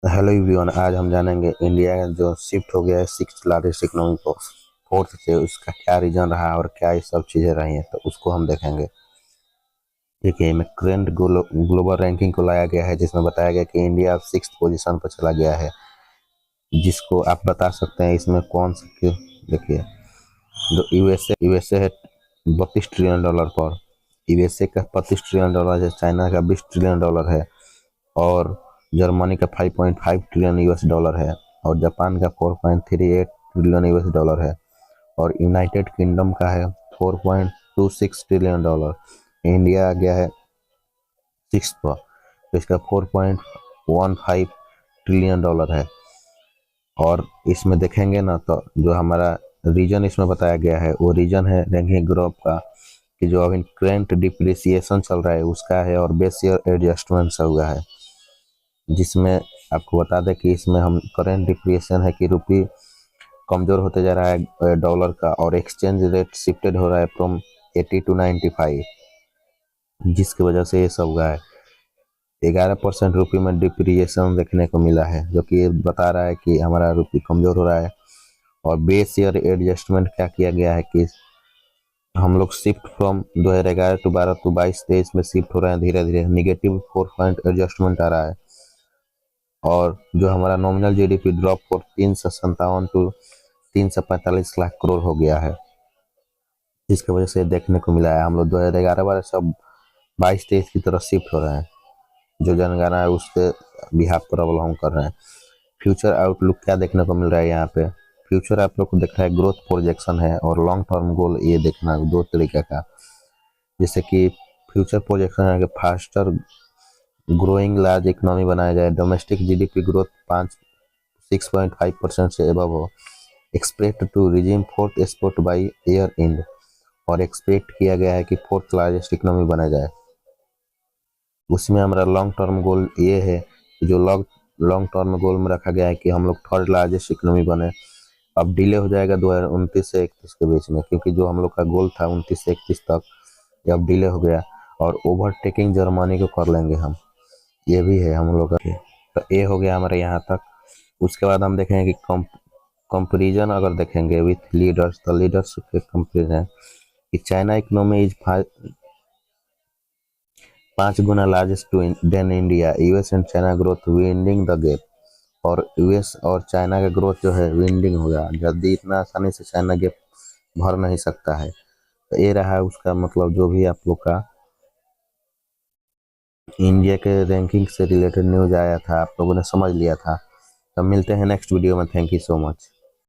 Hello everyone, आज हम जानेंगे इंडिया जो शिफ्ट हो गया है सिक्स लार्जेस्ट इकोनॉमी को फोर्थ से, उसका क्या रीजन रहा और क्या ये सब चीज़ें रही हैं, तो उसको हम देखेंगे। देखिए, में करंट ग्लोबल रैंकिंग को लाया गया है, जिसमें बताया गया कि इंडिया सिक्स पोजीशन पर चला गया है। जिसको आप बता सकते हैं इसमें कौन सा देखिए, जो यूएसए है $32 ट्रिलियन पर। यूएसए का $32 ट्रिलियन है, चाइना का $20 ट्रिलियन है, और जर्मनी का $5.5 ट्रिलियन है, और जापान का $4.38 ट्रिलियन है, और यूनाइटेड किंगडम का है $4.26 ट्रिलियन। इंडिया आ गया है सिक्स पर, तो इसका $4.15 ट्रिलियन है। और इसमें देखेंगे ना, तो जो हमारा रीजन इसमें बताया गया है वो रीजन है रैंकिंग ग्रुप का, कि जो अभी करंट डिप्रिसिएशन चल रहा है उसका है, और बेस ईयर एडजस्टमेंट चल हुआ है। जिसमें आपको बता दें कि इसमें हम करंट डिप्रिसिएशन है कि रुपये कमज़ोर होते जा रहा है डॉलर का, और एक्सचेंज रेट शिफ्टेड हो रहा है फ्रॉम 80 टू 95, जिसकी वजह से ये सब हुआ है। 11% रुपये में डिप्रिसिएशन देखने को मिला है, जो कि ये बता रहा है कि हमारा रुपये कमज़ोर हो रहा है। और बेस ईयर एडजस्टमेंट क्या किया गया है कि हम लोग शिफ्ट फ्रॉम 2011 टू 12 टू 22-23 में शिफ्ट हो रहे हैं, धीरे धीरे निगेटिव 4 पॉइंट एडजस्टमेंट आ रहा है। और जो हमारा nominal GDP drop for 357 to 345 lakh crore हो गया है, जिसकी वजह से देखने को मिला है। हम लोग 2011-12 सब 22-23 की तरफ शिफ्ट हो रहे हैं। जो जनगणना है उसके बिहाफ पर अब हम कर रहे हैं। फ्यूचर आउटलुक क्या देखने को मिल रहा है यहाँ पे? फ्यूचर आप लोग को दिख रहा है ग्रोथ प्रोजेक्शन है, और लॉन्ग टर्म गोल ये देखना दो तरीके का। जैसे कि फ्यूचर प्रोजेक्शन है कि फास्टर ग्रोइंग लार्ज इकोनॉमी बनाया जाए, डोमेस्टिक जीडीपी ग्रोथ 6.5% से एबव हो, expect to regime fourth export by year end, और एक्सपेक्ट किया गया है कि फोर्थ लार्जेस्ट इकोनॉमी बना जाए। उसमें हमारा लॉन्ग टर्म गोल ये है कि जो लॉन्ग टर्म गोल में रखा गया है कि हम लोग थर्ड लार्जेस्ट इकोनॉमी बने। अब डिले हो जाएगा 2029 से 31 के बीच में, क्योंकि जो हम लोग का गोल था 29 से 31 तक, ये अब डिले हो गया। और ओवरटेकिंग जर्मनी को कर लेंगे हम, ये भी है हम लोग का। तो ये हो गया हमारे यहाँ तक। उसके बाद हम देखेंगे कि कंपेरिजन अगर देखेंगे विथ लीडर्स, तो लीडर्स के कंपेरिजन कि चाइना इकोनॉमी इज 5 गुना largest than India, US and China growth winding the gap. और यूएस और चाइना का ग्रोथ जो है विंडिंग होगा, जल्दी इतना आसानी से चाइना गैप भर नहीं सकता है। तो ये रहा उसका मतलब, जो भी आप लोग का इंडिया के रैंकिंग से रिलेटेड न्यूज आया था, आप लोगों ने समझ लिया था। तब मिलते हैं नेक्स्ट वीडियो में। Thank you so much.